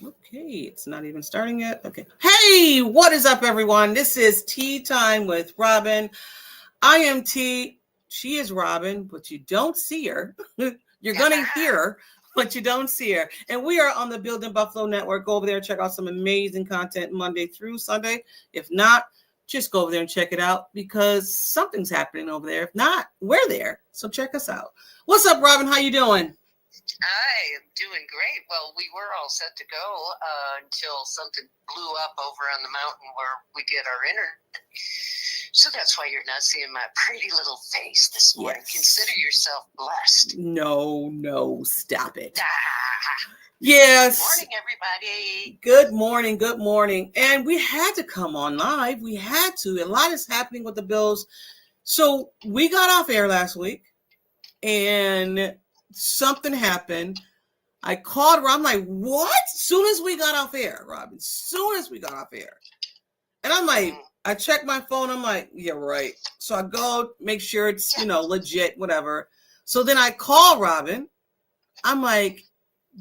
Okay, it's not even starting yet. Okay. Hey, what is up, everyone? This is Tea Time with Robyn. I am T. She is Robyn, but you don't see her. You're going to hear her, but you don't see her. And we are on the Building Buffalo Network. Go over there and check out some amazing content Monday through Sunday. If not, just go over there and check it out because something's happening over there. If not, we're there. So check us out. What's up, Robyn? How you doing? I am doing great. Well, we were all set to go until something blew up over on the mountain where we get our internet. So that's why you're not seeing my pretty little face this morning. Yes. Consider yourself blessed. No, stop it. Ah. Yes. Good morning, everybody. Good morning. And we had to come on live. We had to. A lot is happening with the Bills. So we got off air last week and something happened. I called her. I'm like, what? Soon as we got off air, Robyn. Soon as we got off air. And I'm like, I checked my phone. I'm like, yeah, right. So I go make sure it's, legit, whatever. So then I call Robyn. I'm like,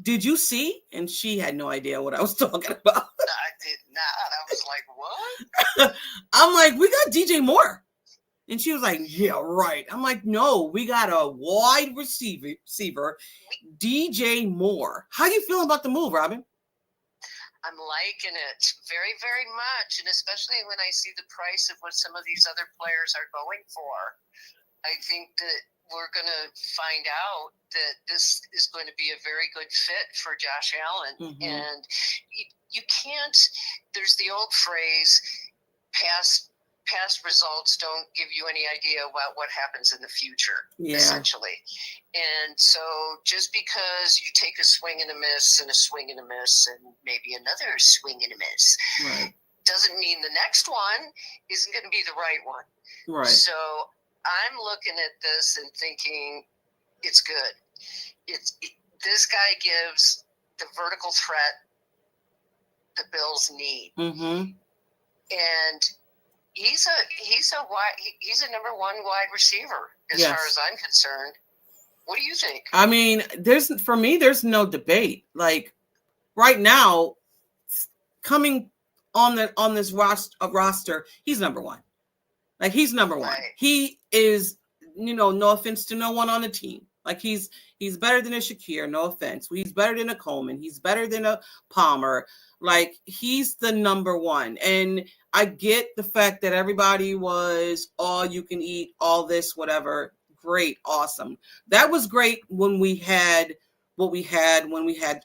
did you see? And she had no idea what I was talking about. I did not. I was like, what? I'm like, we got DJ Moore. And she was like, yeah, right. I'm like, no, we got a wide receiver, DJ Moore. How you feeling about the move, Robyn? I'm liking it very, very much. And especially when I see the price of what some of these other players are going for. I think that we're going to find out that this is going to be a very good fit for Josh Allen. Mm-hmm. And you can't, there's the old phrase, past results don't give you any idea about what happens in the future, essentially. And so just because you take a swing and a miss and a swing and a miss and maybe another swing and a miss, right, doesn't mean the next one isn't going to be the right one. Right. So I'm looking at this and thinking it's good. This guy gives the vertical threat the Bills need. Mm-hmm. And he's a number one wide receiver as far as I'm concerned. What do you think? I mean, for me, there's no debate. Like right now, coming on this roster, he's number one. Like he's number one. Right. He is, no offense to no one on the team. Like he's better than a Shakir, no offense. He's better than a Coleman. He's better than a Palmer. Like he's the number one. And I get the fact that everybody was all you can eat, all this, whatever. Great, awesome. That was great when we had what we had when we had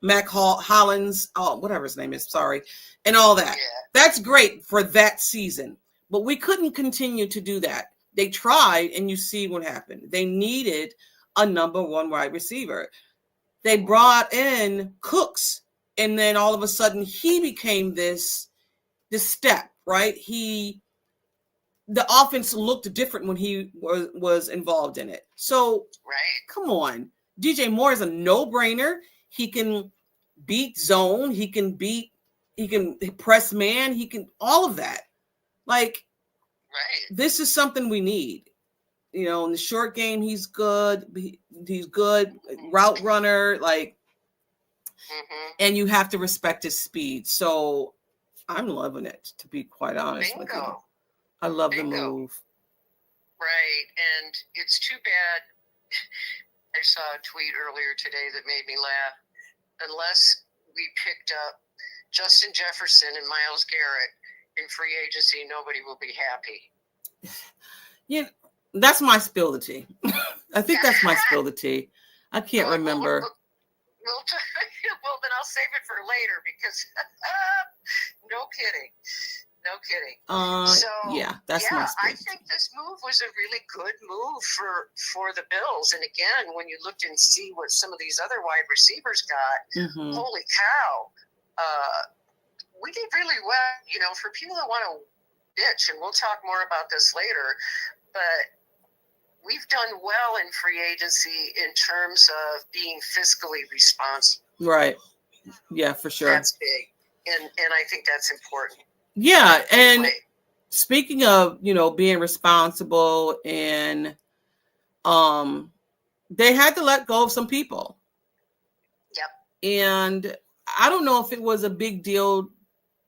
Mac Hollins, whatever his name is, sorry, and all that. Yeah. That's great for that season. But we couldn't continue to do that. They tried, and you see what happened. They needed a number one wide receiver. They brought in Cooks, and then all of a sudden he became this step, right? The offense looked different when he was involved in it. So, right. Come on. DJ Moore is a no-brainer. He can beat zone. He can press man. He can all of that. Like, right. This is something we need. In the short game, he's good. He's good route runner. Like, and you have to respect his speed. So I'm loving it, to be quite honest with you. I love the move. Right. And it's too bad. I saw a tweet earlier today that made me laugh. Unless we picked up Justin Jefferson and Myles Garrett in free agency, nobody will be happy. Yeah, that's my spill the tea. I think that's my spill the tea. I can't remember. Well, then I'll save it for later because no kidding. That's my spill. I think this move was a really good move for the Bills. And again, when you looked and see what some of these other wide receivers got, holy cow, we did really well. For people that want to bitch, and we'll talk more about this later, but we've done well in free agency in terms of being fiscally responsible. Right. Yeah, for sure. That's big. And I think that's important. Yeah. And speaking of, being responsible and they had to let go of some people. Yep. And I don't know if it was a big deal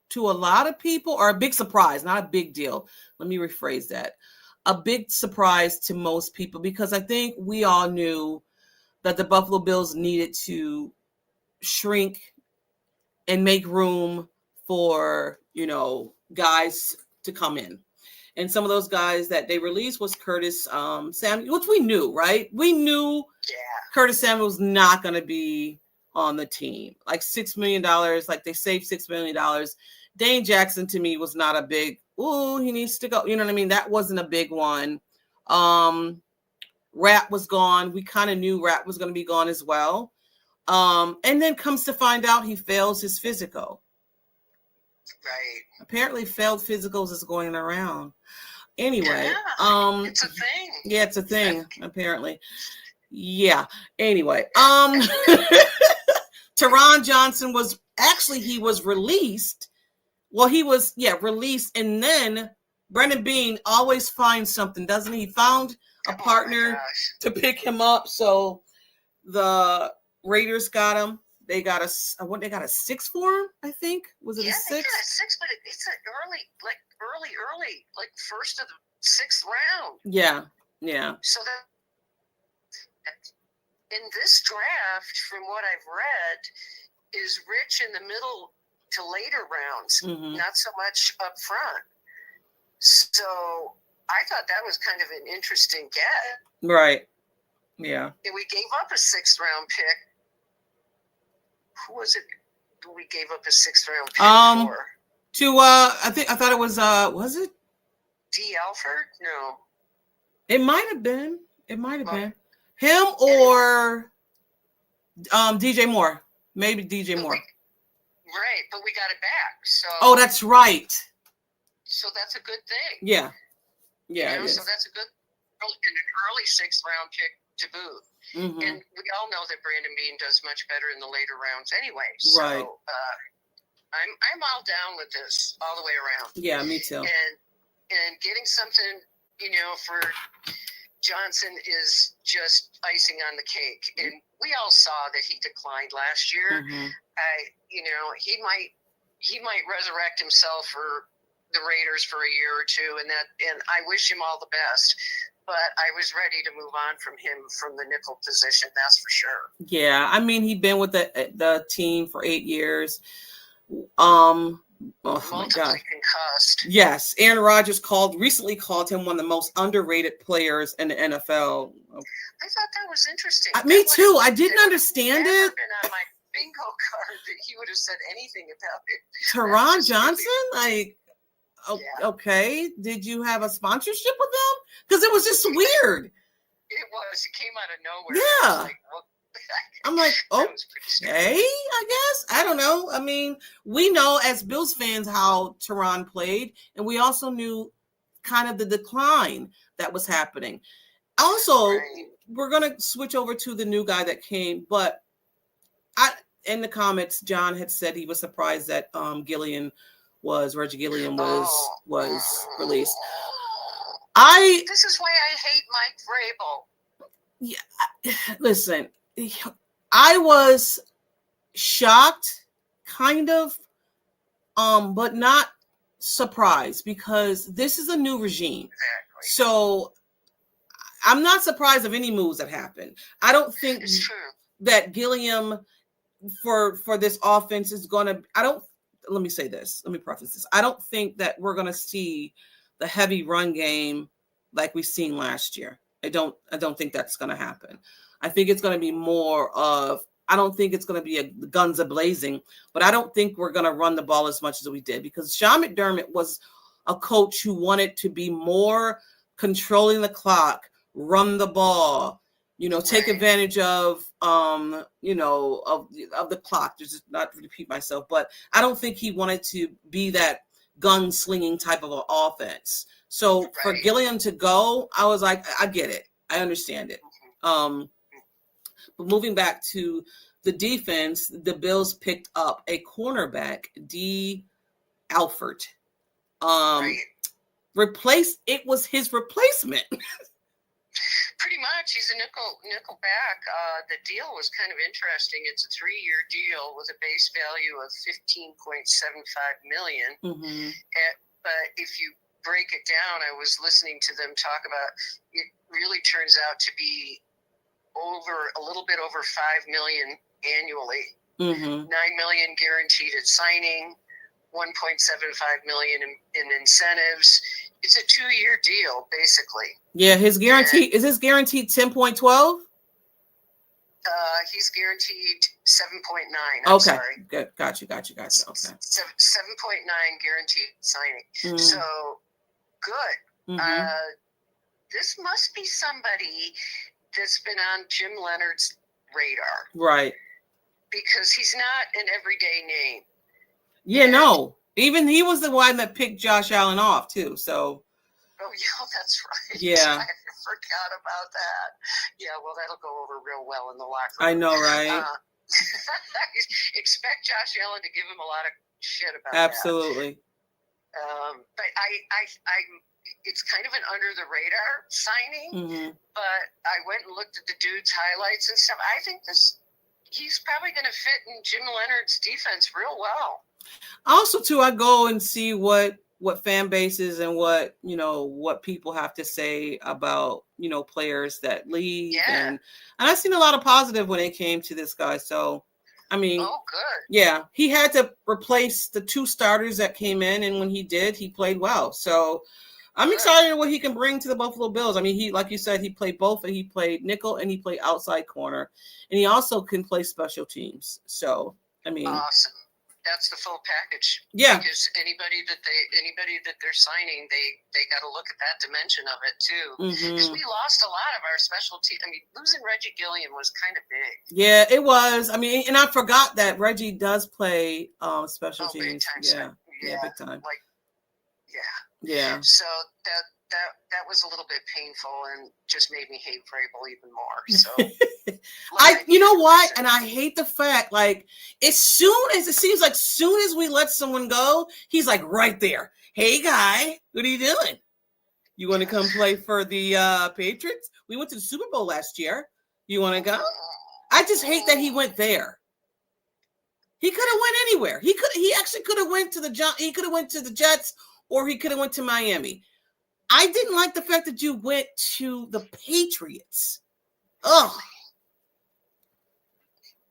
to a lot of people or a big surprise, not a big deal. Let me rephrase that. A big surprise to most people, because I think we all knew that the Buffalo Bills needed to shrink and make room for, guys to come in. And some of those guys that they released was Curtis Samuel, which we knew, right? We knew Curtis Samuel was not going to be on the team. Like $6 million, like they saved $6 million. Dane Jackson to me was not a big, he needs to go. You know what I mean? That wasn't a big one. Rat was gone. We kind of knew Rat was going to be gone as well. And then comes to find out he fails his physical. Right. Apparently failed physicals is going around. Anyway, it's a thing. Yeah, it's a thing, apparently. Yeah. Anyway, Teron Johnson he was released. Well, he was, released, and then Brendan Bean always finds something, doesn't he? He found a partner to pick him up. So the Raiders got him. They got a 6 for him, I think. Was it a 6? Yeah, they got a 6, but it's an early, like first of the 6th round. Yeah. So that in this draft, from what I've read, is rich in the middle to later rounds, not so much up front. So I thought that was kind of an interesting get. Right. Yeah. And we gave up a 6th round pick. Who was it we gave up a 6th round pick for? I thought it was it? D. Alford? No. It might have been. Him or DJ Moore. Maybe DJ Moore. Right, but we got it back. So. Oh, that's right. So that's a good thing. Yeah. Yeah. So that's a good an early 6th round pick to boot. Mm-hmm. And we all know that Brandon Bean does much better in the later rounds anyway. So right. I'm all down with this all the way around. Yeah, me too. And getting something, for Johnson is just icing on the cake. And we all saw that he declined last year. Mm-hmm. He might resurrect himself for the Raiders for a year or two, and I wish him all the best. But I was ready to move on from him from the nickel position. That's for sure. Yeah, I mean, he'd been with the team for 8 years. Multiply concussed. Yes, Aaron Rodgers recently called him one of the most underrated players in the NFL. I thought that was interesting. Me too. I didn't understand it. Been on my bingo card that he would have said anything about it. Teron Johnson, Okay. Did you have a sponsorship with them? Because it was just weird. It was. It came out of nowhere. Yeah. I'm like, okay, I guess. I don't know. I mean, we know as Bills fans how Teron played, and we also knew kind of the decline that was happening. Also, we're going to switch over to the new guy that came, but in the comments, John had said he was surprised that Reggie Gilliam was released. This is why I hate Mike Vrabel. Yeah, listen, I was shocked, kind of, but not surprised, because this is a new regime. Exactly. So I'm not surprised of any moves that happen. I don't think that Gilliam for this offense is going to. Let me say this. Let me preface this. I don't think that we're going to see the heavy run game like we've seen last year. I don't think that's going to happen. I think it's going to be more of, I don't think it's going to be a guns a-blazing, but I don't think we're going to run the ball as much as we did, because Sean McDermott was a coach who wanted to be more controlling the clock, run the ball, take advantage of, of the clock. Just not to repeat myself, but I don't think he wanted to be that gunslinging type of an offense. So for Gilliam to go, I was like, I get it. I understand it. But moving back to the defense, the Bills picked up a cornerback, D. Alford. It was his replacement. Pretty much, he's a nickel back. The deal was kind of interesting. It's a 3-year deal with a base value of $15.75 million. Mm-hmm. But if you break it down, I was listening to them talk about it. Really turns out to be a little bit over $5 million annually. Mm-hmm. $9 million guaranteed at signing. $1.75 million in incentives. It's a 2-year deal, basically. Yeah, his guarantee is his guaranteed 10.12. He's guaranteed 7.9. Okay, sorry. good. Got you. Okay, 7.9 guaranteed signing. Mm. So good. Mm-hmm. This must be somebody that's been on Jim Leonard's radar, Right? Because he's not an everyday name. Yeah, no. Even he was the one that picked Josh Allen off too. So. Oh yeah, that's right. Yeah. I forgot about that. Yeah, well, that'll go over real well in the locker room. I know, right? Expect Josh Allen to give him a lot of shit about Absolutely. that. But I it's kind of an under the radar signing. Mm-hmm. But I went and looked at the dude's highlights and stuff. I think he's probably going to fit in Jim Leonard's defense real well. Also, too, I go and see what fan bases and what people have to say about, players that leave. Yeah. And I've seen a lot of positive when it came to this guy. So, I mean, good. Yeah, he had to replace the 2 starters that came in. And when he did, he played well. So I'm excited what he can bring to the Buffalo Bills. I mean, he, like you said, he played both. He played nickel and he played outside corner. And he also can play special teams. So, I mean. Awesome. That's the full package. Yeah. Because anybody that they're signing, they got to look at that dimension of it too. Because we lost a lot of our special team. I mean, losing Reggie Gilliam was kind of big. Yeah, it was. I mean, and I forgot that Reggie does play special teams. Big time. Yeah, big time. Yeah. So that was a little bit painful and just made me hate Vrabel even more. So you know what? And I hate the fact, like, it seems like soon as we let someone go, he's like right there. Hey guy, what are you doing? You want to come play for the Patriots? We went to the Super Bowl last year. You want to go? I just hate that he went there. He could have went anywhere. He actually could have went to the Jets, or he could have went to Miami. I didn't like the fact that you went to the Patriots. Ugh.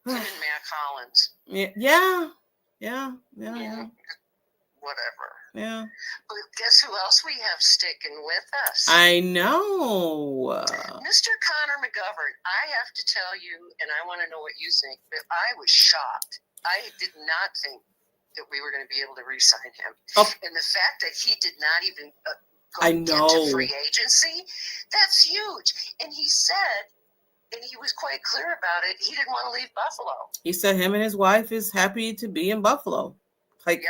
Matt Collins. Yeah. Whatever. Yeah. But guess who else we have sticking with us? I know. Mr. Connor McGovern. I have to tell you, and I want to know what you think, but I was shocked. I did not think that we were going to be able to re-sign him. Oh. And the fact that he did not even go into free agency, that's huge. And he said, and he was quite clear about it, he didn't want to leave Buffalo. He said him and his wife is happy to be in Buffalo. Yep.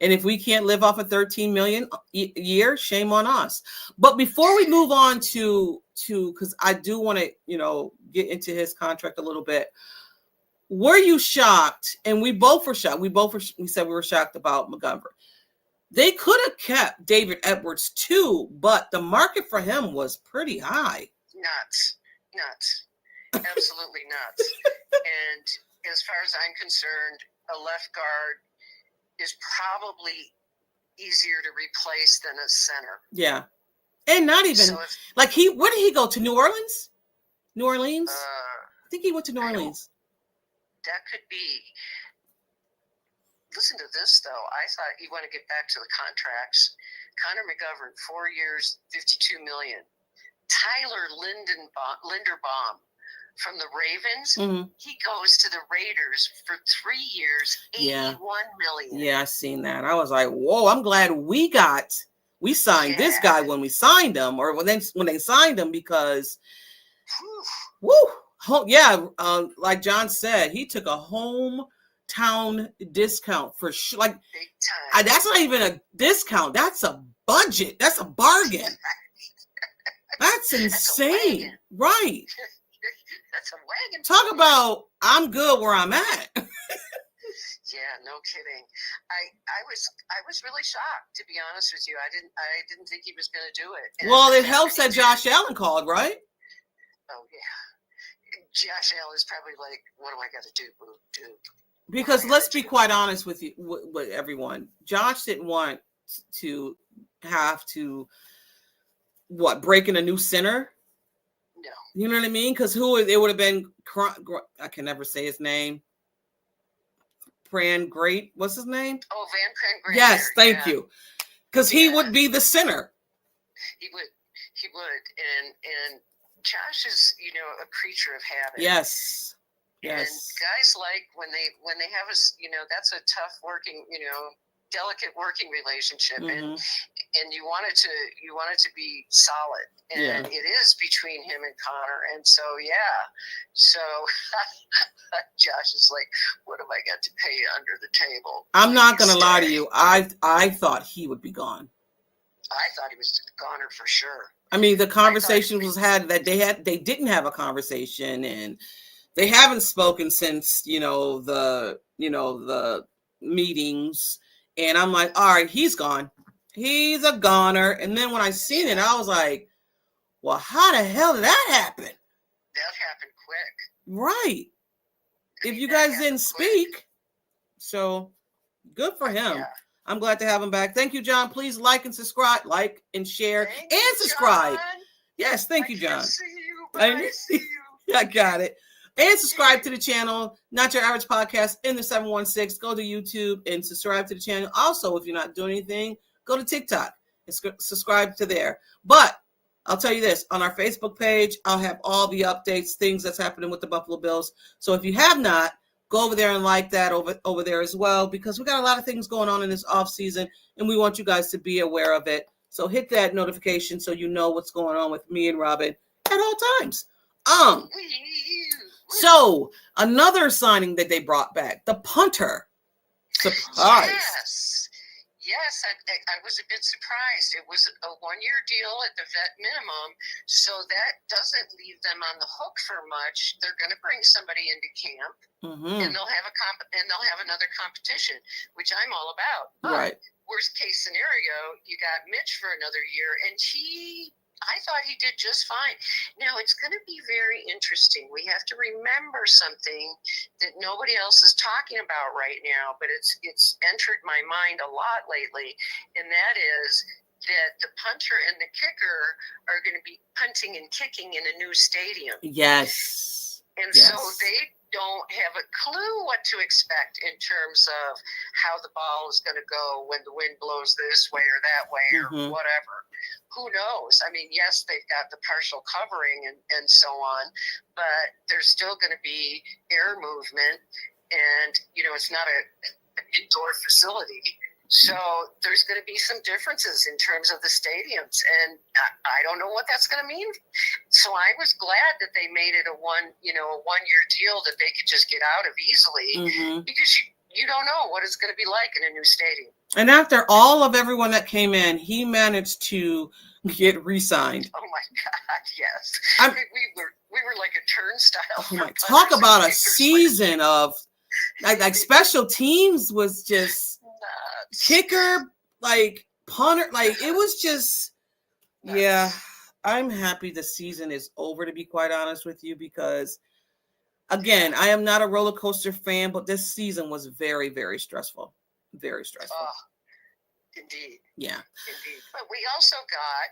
And if we can't live off of $13 million a year, shame on us. But before we move on to because I do want to, get into his contract a little bit. Were you shocked? And we both were shocked. We said we were shocked about McGovern. They could have kept David Edwards too, but the market for him was pretty high. Nuts. Absolutely nuts. And as far as I'm concerned, a left guard is probably easier to replace than a center. Yeah. And not even where did he go? To New Orleans? I think he went to New Orleans. That could be. Listen to this, though. I thought you want to get back to the contracts. Connor McGovern, 4 years, $52 million. Tyler Linderbaum from the Ravens, he goes to the Raiders for 3 years, $81 million. Yeah, I seen that. I was like, whoa, I'm glad we signed this guy when we signed him, or when they signed him, because, like John said, he took a hometown discount for sure. Like, big time. That's not even a discount. That's a budget. That's a bargain. That's insane. Right. That's a wagon. Talk about I'm good where I'm at. Yeah, no kidding. I was really shocked, to be honest with you. I didn't think he was going to do it. Well, it helps that Josh Allen called, right? Oh yeah. Josh Allen is probably like, what do I got to do, boo? Because let's be quite honest with you, with everyone. Josh didn't want to have to break in a new center. No. You know what I mean? Because it would have been, I can never say his name. Great. What's his name? Oh, Van Pran. Yes, thank you. Because he would be the center. He would, and Josh is, a creature of habit. Yes. And guys like when they have that's a tough working, delicate working relationship, and you want it to be solid, and it is between him and Connor, and so Josh is like, what have I got to pay under the table? I'm not gonna lie to you. I thought he would be gone. I thought he was a goner for sure. I mean, the conversation was had that they didn't have a conversation, and they haven't spoken since the meetings. And I'm like, all right, he's gone. He's a goner. And then when I seen it, I was like, well, how the hell did that happen? That happened quick. Right. If you guys didn't speak. So good for him. Yeah. I'm glad to have him back. Thank you, John. Please like and subscribe, like and share, and subscribe. John. Yes, thank you, John. I see you, but I see you. I got it. And subscribe to the channel, Not Your Average Podcast in the 716. Go to YouTube and subscribe to the channel. Also, if you're not doing anything, go to TikTok and subscribe to there. But I'll tell you this, on our Facebook page, I'll have all the updates, things that's happening with the Buffalo Bills. So if you have not, go over there and like that over there as well, because we got a lot of things going on in this offseason, and we want you guys to be aware of it. So hit that notification so you know what's going on with me and Robyn at all times. So another signing that they brought back, the punter. Surprise. Yes, I was a bit surprised. It was a one-year deal at the vet minimum, so that doesn't leave them on the hook for much. They're going to bring somebody into camp, and they'll have another competition, which I'm all about. Right. Worst case scenario, you got Mitch for another year, and I thought he did just fine. Now, it's going to be very interesting. We have to remember something that nobody else is talking about right now, but it's entered my mind a lot lately, and that is that the punter and the kicker are going to be punting and kicking in a new stadium. Yes. And so they don't have a clue what to expect in terms of how the ball is going to go when the wind blows this way or that way or whatever. Who knows? I mean, yes, they've got the partial covering and so on, but there's still going to be air movement, and, it's not an indoor facility. So there's going to be some differences in terms of the stadiums, and I don't know what that's going to mean. So I was glad that they made it a one-year deal that they could just get out of easily, because you don't know what it's going to be like in a new stadium. And after all of everyone that came in, he managed to get re-signed. Oh my God, yes. We were like a turnstile. Oh my! Talk about a season of like special teams was just nuts. Kicker, like punter, like it was just nuts. Yeah. I'm happy the season is over, to be quite honest with you, because again, I am not a roller coaster fan, but this season was very, very stressful. Very stressful. Indeed. Yeah. Indeed. But we also got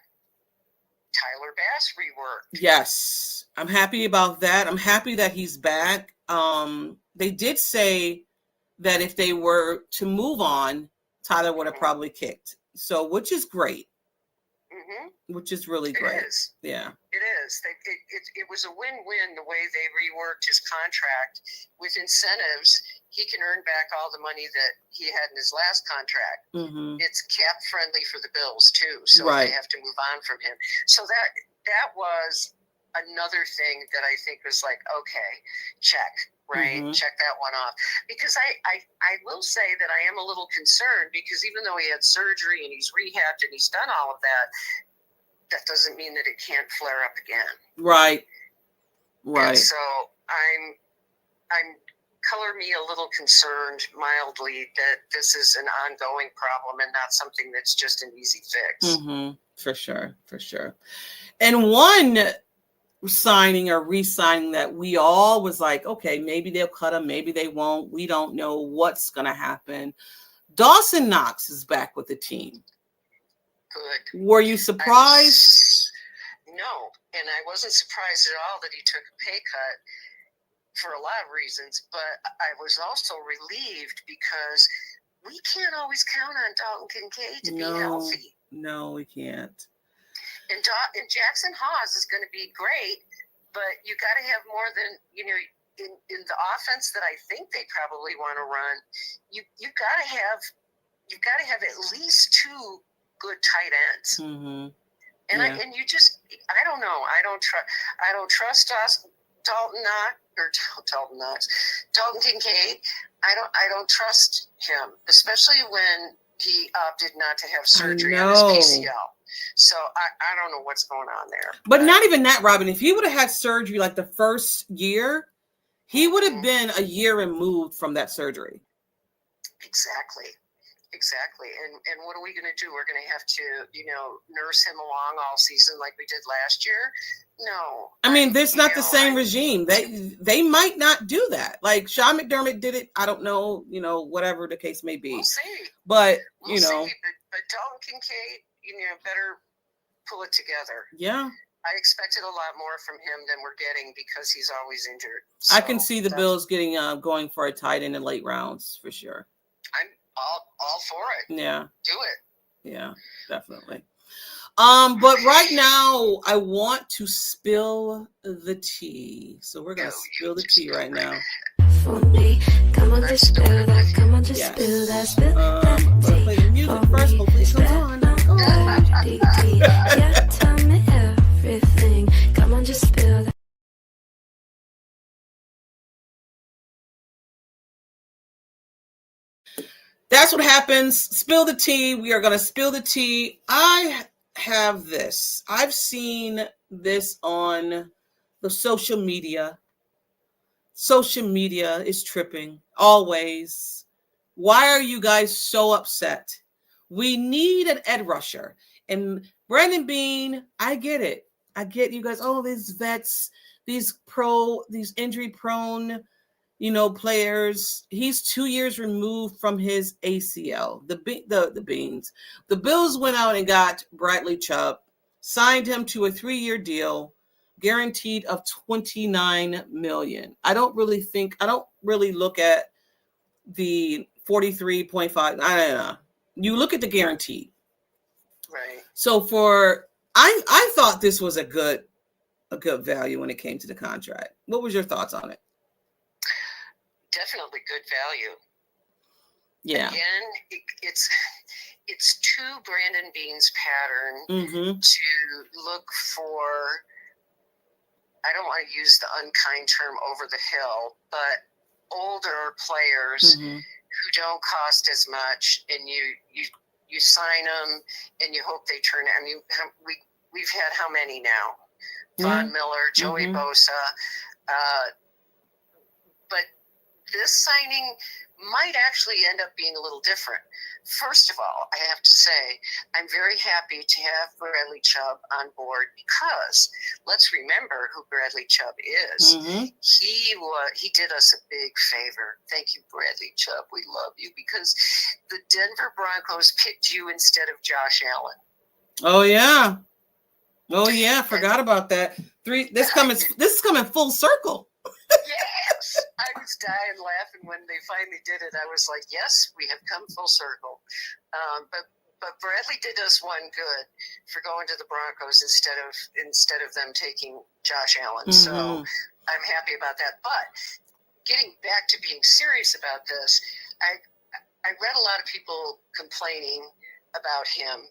Tyler Bass reworked. Yes. I'm happy about that. I'm happy that he's back. They did say that if they were to move on, Tyler would have probably kicked. So, which is great. Which is really great. It is. Yeah. It is. It was a win-win the way they reworked his contract with incentives. He can earn back all the money that he had in his last contract. It's cap friendly for the Bills too, so they have to move on from him. So that was another thing that I think was like, okay, check. Right. Check that one off. Because I will say that I am a little concerned, because even though he had surgery and he's rehabbed and he's done all of that, that doesn't mean that it can't flare up again. Right. And so I'm color me a little concerned mildly that this is an ongoing problem and not something that's just an easy fix. For sure. For sure. And one signing or re-signing that we all was like, okay, maybe they'll cut him, maybe they won't. We don't know what's going to happen. Dawson Knox is back with the team. Good. Were you surprised? No, and I wasn't surprised at all that he took a pay cut for a lot of reasons, but I was also relieved because we can't always count on Dalton Kincaid to be healthy. No, we can't. And Jackson Hawes is going to be great, but you got to have more than, in the offense that I think they probably want to run. You've got to have at least two good tight ends. Mm-hmm. And yeah. I don't know. I don't trust Dalton Kincaid. I don't trust him, especially when he opted not to have surgery on his PCL. So I don't know what's going on there. But not even that, Robyn. If he would have had surgery like the first year, he would have been a year removed from that surgery. Exactly. And what are we going to do? We're going to have to, nurse him along all season like we did last year? No. I mean, there's not the same regime. They might not do that. Like Sean McDermott did it. I don't know, whatever the case may be. We'll see. But, But Dalton Kincaid, better pull it together. Yeah. I expected a lot more from him than we're getting because he's always injured. So I can see the Bills getting going for a tight end in late rounds for sure. I'm all for it. Yeah. Do it. Yeah, definitely. But right now I want to spill the tea. So we're gonna spill the tea right now. For me, come on, just spill that. Come on, just spill that. Spill that tea. Play the music first. Hopefully it comes on. Yeah, tell me everything. Come on, just spill that. That's what happens. Spill the tea. We are going to spill the tea. I have this. I've seen this on the social media. Social media is tripping always. Why are you guys so upset? We need an edge rusher. And Brandon Beane, I get it. I get you guys. Oh, these vets, these injury prone, players. He's 2 years removed from his ACL. The Beans. The Bills went out and got Bradley Chubb, signed him to a 3-year deal, guaranteed of $29 million. I don't really look at the 43.5. I don't know. You look at the guarantee. Right. So I thought this was a good value when it came to the contract. What was your thoughts on it? Definitely good value. Yeah. Again, it's to Brandon Beane's pattern to look for, I don't want to use the unkind term over the hill, but older players who don't cost as much, and you sign them and you hope they turn. I mean, we've had how many now? Von Miller, Joey Bosa, but this signing might actually end up being a little different. First of all, I have to say, I'm very happy to have Bradley Chubb on board because let's remember who Bradley Chubb is. He did us a big favor. Thank you, Bradley Chubb. We love you because the Denver Broncos picked you instead of Josh Allen. Oh yeah. Forgot about that. This is coming full circle. Yes, I was dying laughing when they finally did it. I was like, yes, we have come full circle. But Bradley did us one good for going to the Broncos instead of them taking Josh Allen. So I'm happy about that. But getting back to being serious about this, I read a lot of people complaining about him.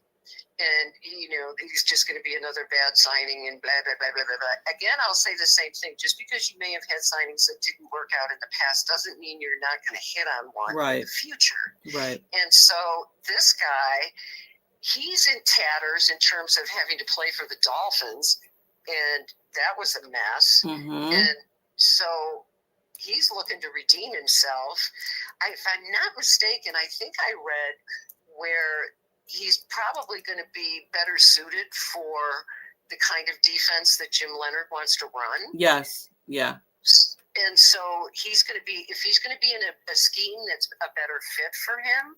And, he's just going to be another bad signing and blah, blah, blah, blah, blah, blah. Again, I'll say the same thing. Just because you may have had signings that didn't work out in the past doesn't mean you're not going to hit on one in the future. Right. And so this guy, he's in tatters in terms of having to play for the Dolphins. And that was a mess. And so he's looking to redeem himself. If I'm not mistaken, I think I read where he's probably going to be better suited for the kind of defense that Jim Leonhard wants to run. Yes. Yeah. And so if he's going to be in a scheme that's a better fit for him,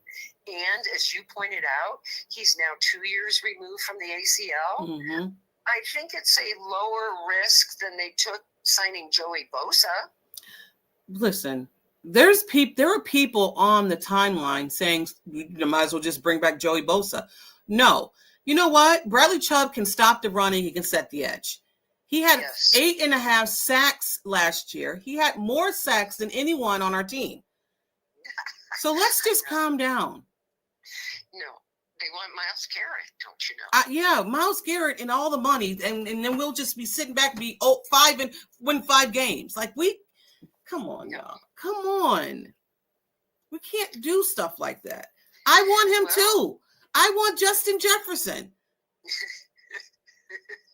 and as you pointed out, he's now 2 years removed from the ACL. Mm-hmm. I think it's a lower risk than they took signing Joey Bosa. Listen, there are people on the timeline saying you might as well just bring back Joey Bosa. No. You know what? Bradley Chubb can stop the running. He can set the edge. He had 8.5 sacks last year. He had more sacks than anyone on our team. So let's just calm down. No, they want Myles Garrett, don't you know? Yeah, Myles Garrett and all the money, and then we'll just be sitting back and be 5 and win 5 games. Like come on, y'all. Come on. We can't do stuff like that. I want him too. I want Justin Jefferson.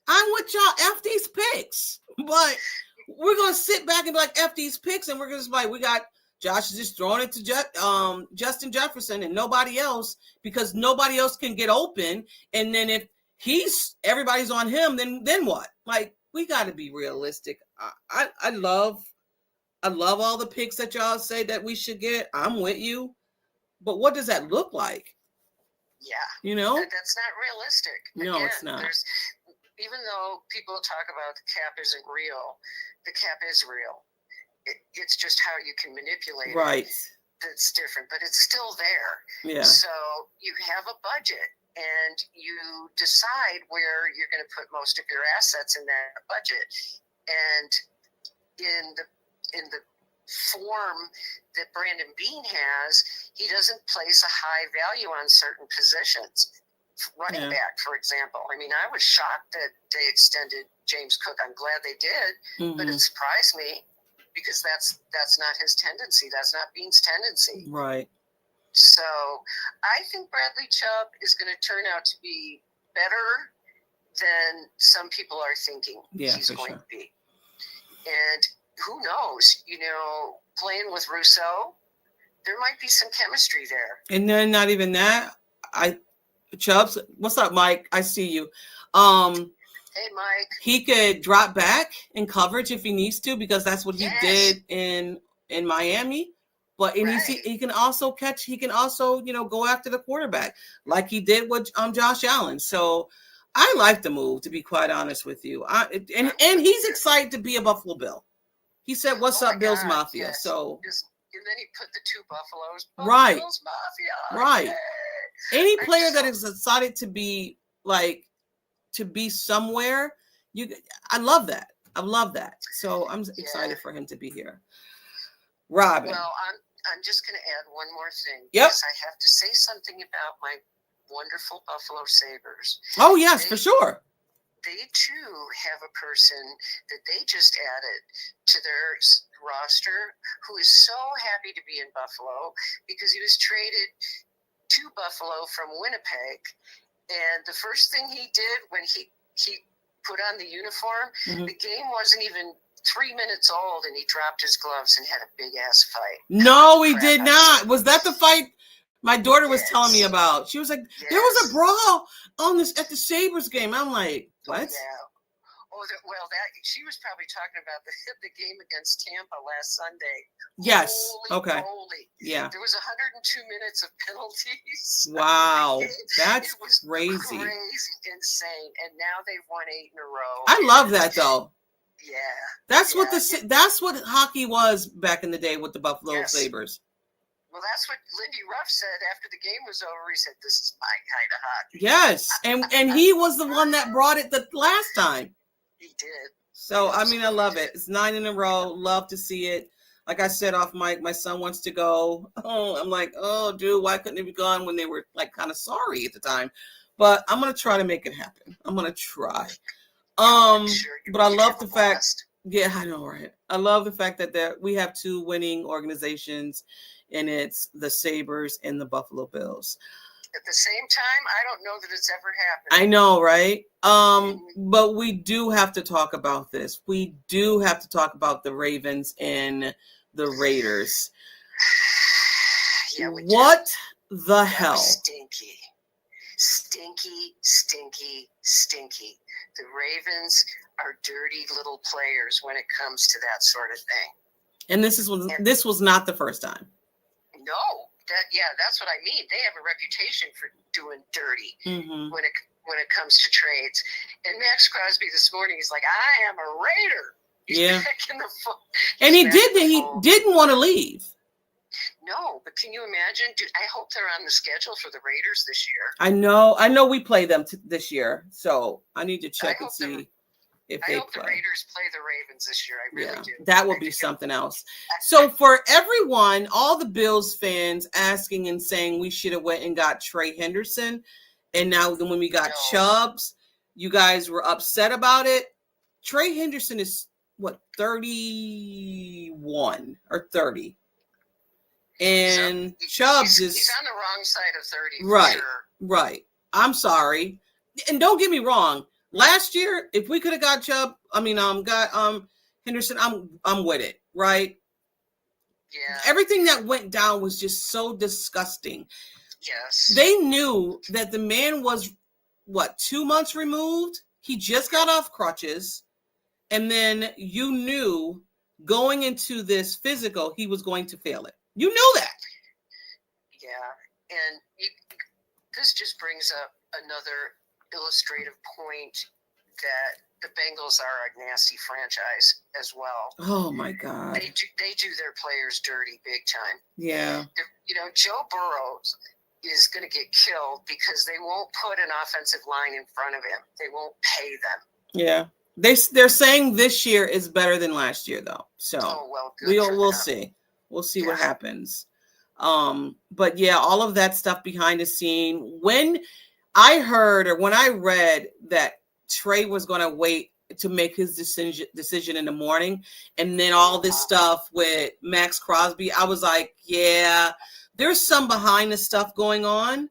I want y'all F these picks, but we're going to sit back and be like, F these picks, and we're going to be like, we got Josh is just throwing it to Justin Jefferson and nobody else because nobody else can get open. And then if everybody's on him, then what? Like, we got to be realistic. I love all the picks that y'all say that we should get. I'm with you. But what does that look like? Yeah. You know? That's not realistic. No, Again, it's not. Even though people talk about the cap isn't real, the cap is real. It's just how you can manipulate it. That's different, but it's still there. Yeah. So you have a budget and you decide where you're going to put most of your assets in that budget. And in the form that Brandon Beane has, he doesn't place a high value on certain positions. Running back, for example. I mean, I was shocked that they extended James Cook. I'm glad they did, but it surprised me because that's not his tendency. That's not Beane's tendency. Right. So I think Bradley Chubb is going to turn out to be better than some people are thinking he's going to be. And who knows, playing with Rousseau, there might be some chemistry there. And then not even that, Chubbs, what's up, Mike? I see you. Hey, Mike. He could drop back in coverage if he needs to because that's what he did in Miami. But he can also catch. He can also go after the quarterback like he did with Josh Allen. So I like the move, to be quite honest with you. And he's excited to be a Buffalo Bill. He said, "What's up, Bills Mafia?" Yes. So and then he put the 2 Buffaloes. Right. Bills Mafia. Right. Yay. Any player that is decided to be somewhere, I love that. I love that. So I'm excited for him to be here. Robyn. Well, I'm just going to add one more thing. Yep. Because I have to say something about my wonderful Buffalo Sabres. Oh, yes, for sure. They too have a person that they just added to their roster who is so happy to be in Buffalo because he was traded to Buffalo from Winnipeg, and the first thing he did when he put on the uniform, the game wasn't even 3 minutes old, and he dropped his gloves and had a big ass fight. No, he did not. Was that the fight my daughter was telling me about? She was like, there was a brawl at the Sabres game. I'm like, what? Yeah. She was probably talking about the game against Tampa last Sunday. Yes. Holy. Yeah. There was 102 minutes of penalties. Wow. That's it was crazy. Crazy, insane. And now they've won 8 in a row. I love that though. Yeah. That's what hockey was back in the day with the Buffalo Sabres. Well, that's what Lindy Ruff said after the game was over. He said, "This is my kind of hockey." Yes. And he was the one that brought it the last time. He did. So, I mean, I love it. It's 9 in a row. Love to see it. Like I said off mic, my son wants to go. Oh, I'm like, oh, dude, why couldn't it be gone when they were like kind of sorry at the time? But I'm going to try to make it happen. I'm going to try. But I love the fact. Yeah, I know, right? I love the fact that we have 2 winning organizations, and it's the Sabres and the Buffalo Bills. At the same time, I don't know that it's ever happened. I know, right? But we do have to talk about this. We do have to talk about the Ravens and the Raiders. Yeah, we what do. the hell? Stinky. Stinky, stinky, stinky. The Ravens are dirty little players when it comes to that sort of thing. And this was not the first time. No, that's what I mean. They have a reputation for doing dirty when it comes to trades. And Max Crosby this morning, he's like, I am a Raider. He's back in the phone. And he didn't want to leave. No, but can you imagine? Dude, I hope they're on the schedule for the Raiders this year. I know we play them this year, so I need to check and see if they play. I hope the Raiders play the Ravens this year. I really do. That would be something else. So for everyone, all the Bills fans asking and saying we should have went and got Trey Henderson, and now when we got Chubbs, you guys were upset about it. Trey Henderson is what, 31 or 30? And Chubbs he's on the wrong side of 30. Right. For sure. Right. I'm sorry. And don't get me wrong. Last year, if we could have got got Henderson, I'm with it, right? Yeah. Everything that went down was just so disgusting. Yes. They knew that the man was 2 months removed. He just got off crutches. And then you knew going into this physical, he was going to fail it. You knew that. Yeah. And this just brings up another illustrative point that the Bengals are a nasty franchise as well. Oh, my God. They do their players dirty big time. Yeah. Joe Burrow is going to get killed because they won't put an offensive line in front of him. They won't pay them. Yeah. They're saying this year is better than last year, though. So we'll see. We'll see what happens. But yeah, all of that stuff behind the scene. When I read that Trey was going to wait to make his decision in the morning, and then all this stuff with Max Crosby, I was like, yeah, there's some behind the stuff going on.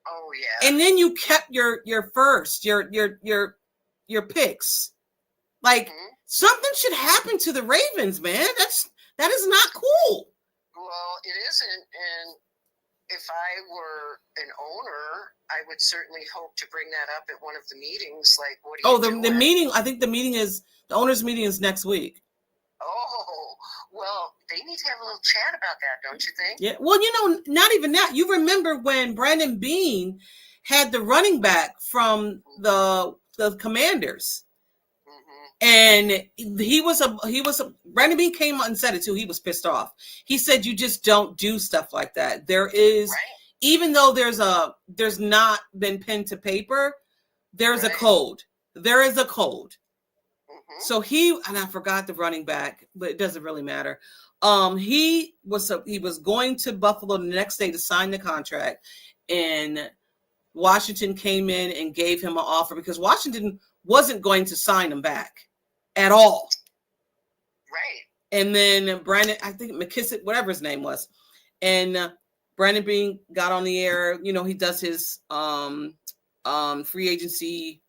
Oh yeah. And then you kept your first, your picks. Like something should happen to the Ravens, man. That is not cool. Well, it isn't. And if I were an owner, I would certainly hope to bring that up at one of the meetings. Like, what are you doing? The meeting, I think the owners' meeting is next week. Oh, well, they need to have a little chat about that, don't you think? Yeah. Well, not even that. You remember when Brandon Beane had the running back from the Commanders. And Brandon Beane came and said it too. He was pissed off. He said, you just don't do stuff like that. There is, even though there's not been pen to paper, there's a code. There is a code. So and I forgot the running back, but it doesn't really matter. He was going to Buffalo the next day to sign the contract, and Washington came in and gave him an offer because Washington wasn't going to sign him back at all. Right. And then Brandon, I think McKissick, whatever his name was, and Brandon Beane got on the air. He does his free agency,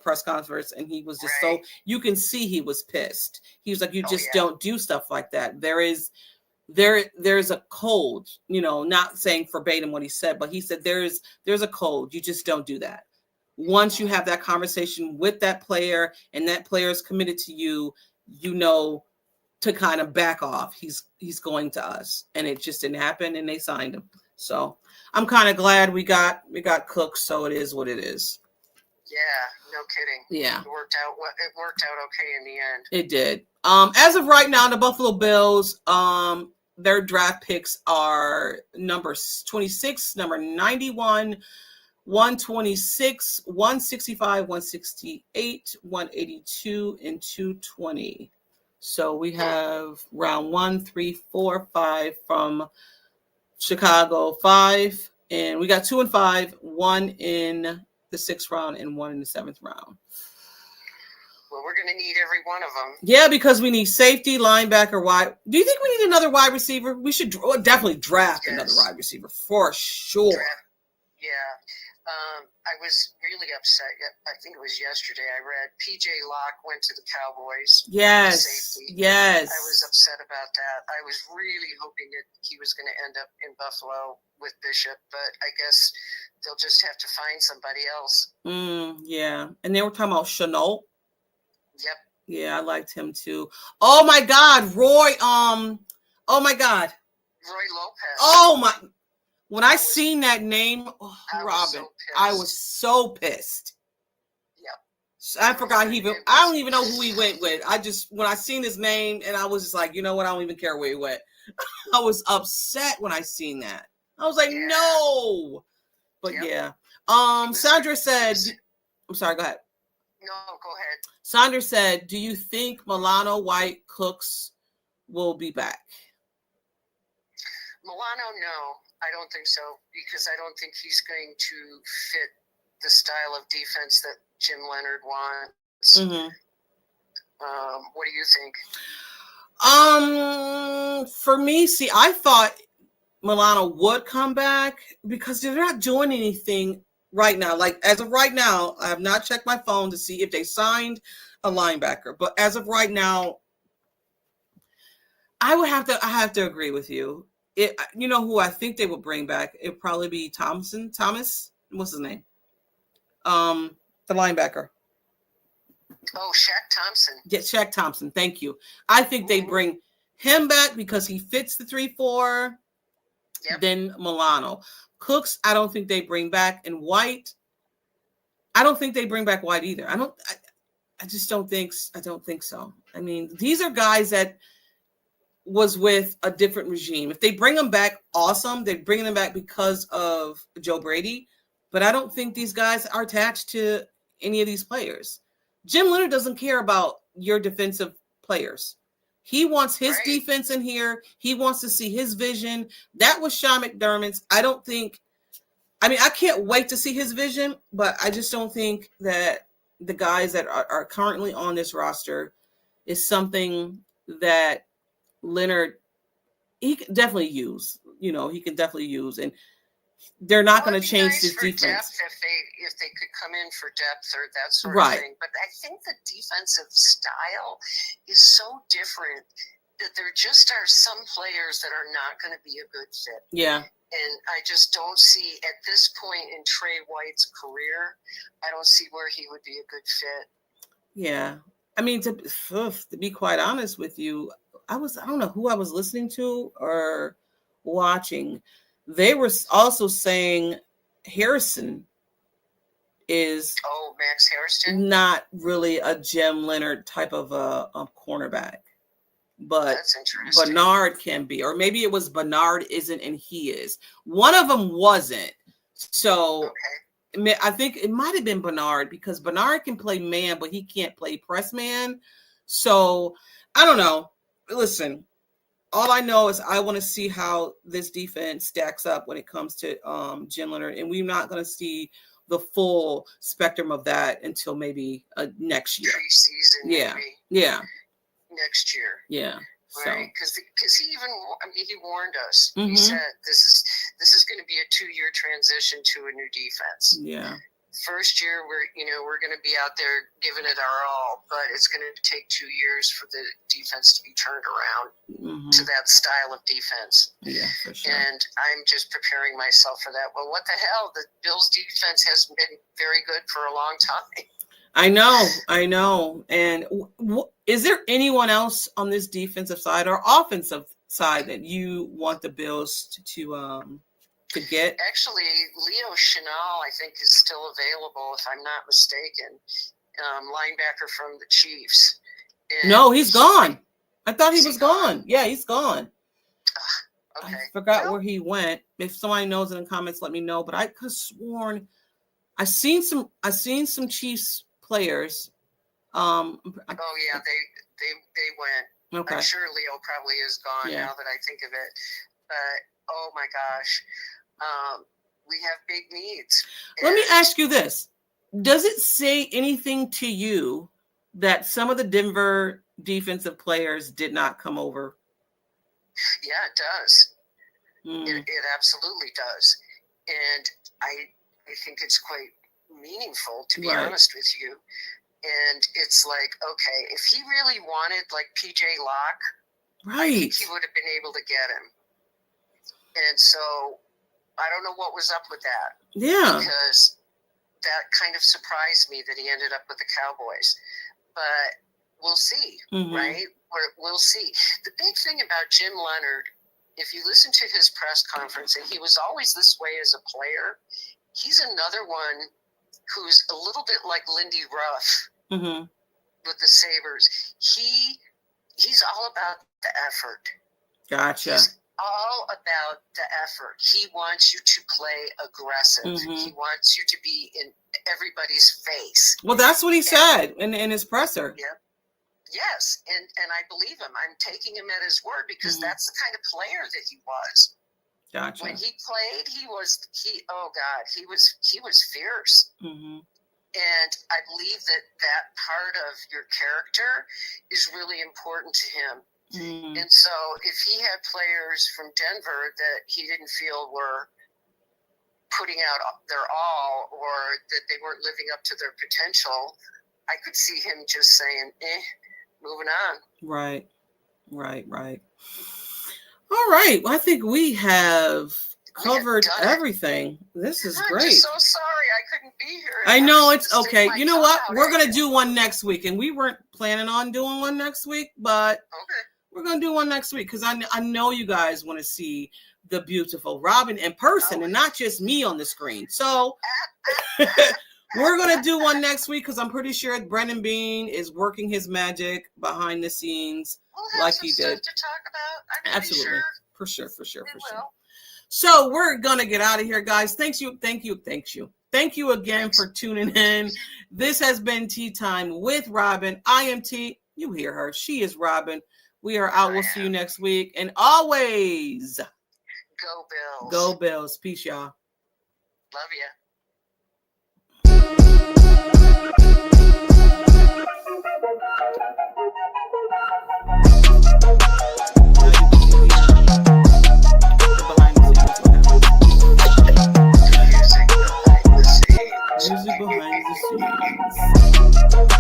press conference, and he was just so, you can see he was pissed. He was like, you just don't do stuff like that. There's a code, not saying verbatim what he said, but he said there's a code. You just don't do that. Once you have that conversation with that player and that player is committed to you, to kind of back off. He's going to us, and it just didn't happen, and they signed him. So I'm kind of glad we got cooked. So it is what it is. Yeah, no kidding. Yeah, it worked out okay in the end. It did. As of right now, the Buffalo Bills, their draft picks are number 26, number 91. 126, 165, 168, 182, and 220. So we have round 1, 3, 4, 5 from Chicago, 5. And we got 2 and 5, 1 in the 6th round and 1 in the 7th round. Well, we're going to need every one of them. Yeah, because we need safety, linebacker, wide. Do you think we need another wide receiver? We should definitely draft another wide receiver for sure. Yeah. I was really upset. I think it was yesterday. I read PJ Locke went to the Cowboys. Yes. Safety. Yes. I was upset about that. I was really hoping that he was going to end up in Buffalo with Bishop, but I guess they'll just have to find somebody else. Yeah. And they were talking about Chenault. Yep. Yeah, I liked him too. Oh my God, Roy. Oh my God. Roy Lopez. Oh my. When I seen that name, Robyn, I was so pissed. Yep. I forgot I don't even know who he went with. When I seen his name, and I was just like, you know what? I don't even care where he went. I was upset when I seen that. I was like, no. But yeah. Sandra said, I'm sorry, go ahead. No, go ahead. Sandra said, do you think Milano, White, Cooks will be back? Milano, no. I don't think so, because I don't think he's going to fit the style of defense that Jim Leonard wants. What do you think? For me, see, I thought Milano would come back because they're not doing anything right now. Like, as of right now, I have not checked my phone to see if they signed a linebacker. But as of right now, I have to agree with you. You know who I think they would bring back? It'd probably be Thomas. What's his name? The linebacker. Oh, Shaq Thompson. Yeah, Shaq Thompson. Thank you. I think they bring him back because he fits the 3-4. Yep. Then Milano. Cooks, I don't think they bring back. And White, I don't think they bring back White either. I just don't think so. I mean, these are guys that was with a different regime. If they bring them back, awesome. They're bringing them back because of Joe Brady. But I don't think these guys are attached to any of these players. Jim Leonard doesn't care about your defensive players. He wants his defense in here. He wants to see his vision. That was Sean McDermott's. I can't wait to see his vision, but I just don't think that the guys that are currently on this roster is something that Leonard, he can definitely use. You know, he can definitely use. And they're not going to change this defense. Depth if they could come in for depth or that sort of thing. But I think the defensive style is so different that there just are some players that are not going to be a good fit. Yeah. And I just don't see at this point in Trey White's career, I don't see where he would be a good fit. Yeah. I mean, to be quite honest with you, I don't know who I was listening to or watching. They were also saying Harrison is Max Harrison, not really a Jim Leonard type of a cornerback, but that's interesting. Bernard can be, or maybe it was Bernard isn't and he is. One of them wasn't. So I think it might have been Bernard because Bernard can play man, but he can't play press man. So I don't know. Listen. All I know is I want to see how this defense stacks up when it comes to Jim Leonard, and we're not going to see the full spectrum of that until maybe next year. Preseason, yeah, next year, yeah. Right, because he warned us. He said this is going to be a 2-year transition to a new defense. Yeah. First year we're going to be out there giving it our all, but it's going to take 2 years for the defense to be turned around to that style of defense. Yeah, for sure. And I'm just preparing myself for that. Well, what the hell? The Bills defense has been very good for a long time. I know. And is there anyone else on this defensive side or offensive side that you want the Bills to get? Actually, Leo Chenal, I think, is still available, if I'm not mistaken. Linebacker from the Chiefs. And no, he's gone. I thought he was gone. Yeah, he's gone. Okay. I forgot where he went. If somebody knows in the comments, let me know. But I could have sworn I seen some Chiefs players. They went. Okay. I'm sure Leo probably is gone now that I think of it. But oh my gosh, we have big needs. Let me ask you this: does it say anything to you that some of the Denver defensive players did not come over? Yeah, it does. It absolutely does, and I think it's quite meaningful, to be Right. honest with you. And it's like, okay, if he really wanted like PJ Locke, I think Right. he would have been able to get him. And so I don't know what was up with that, Yeah. because that kind of surprised me that he ended up with the Cowboys. But we'll see, Mhm. right? We'll see. The big thing about Jim Leonard, if you listen to his press conference, and he was always this way as a player, he's another one who's a little bit like Lindy Ruff Mhm. with the Sabres. He's all about the effort. Gotcha. He's all about the effort. He wants you to play aggressive. Mhm. He wants you to be in everybody's face. Well, that's what he said in his presser. Yeah. Yes, and I believe him. I'm taking him at his word, because Mhm. that's the kind of player that he was. Gotcha. When he played, he was fierce. Mhm. And I believe that part of your character is really important to him. Mhm. And so if he had players from Denver that he didn't feel were putting out their all, or that they weren't living up to their potential, I could see him just saying, moving on. Right. All right. Well, I think we have covered done it. everything. This is I'm great. just so sorry I couldn't be here. I know, it's Stick okay. my You know tongue what? out We're at going to you. do one next week, and we weren't planning on doing one next week, but Okay. we're going to do one next week, because I know you guys want to see the beautiful Robyn in person, and not just me on the screen. So we're going to do one next week, because I'm pretty sure Brendan Bean is working his magic behind the scenes We'll have like some he stuff did. to talk about. I'm pretty Absolutely. sure For sure. we will. So we're going to get out of here, guys. Thank you again for tuning in. This has been Tea Time with Robyn. I am T. You hear her. She is Robyn. We are out. We'll see you next week. And always, Go Bills. go Bills. Peace, y'all. Love ya. Music behind the scenes.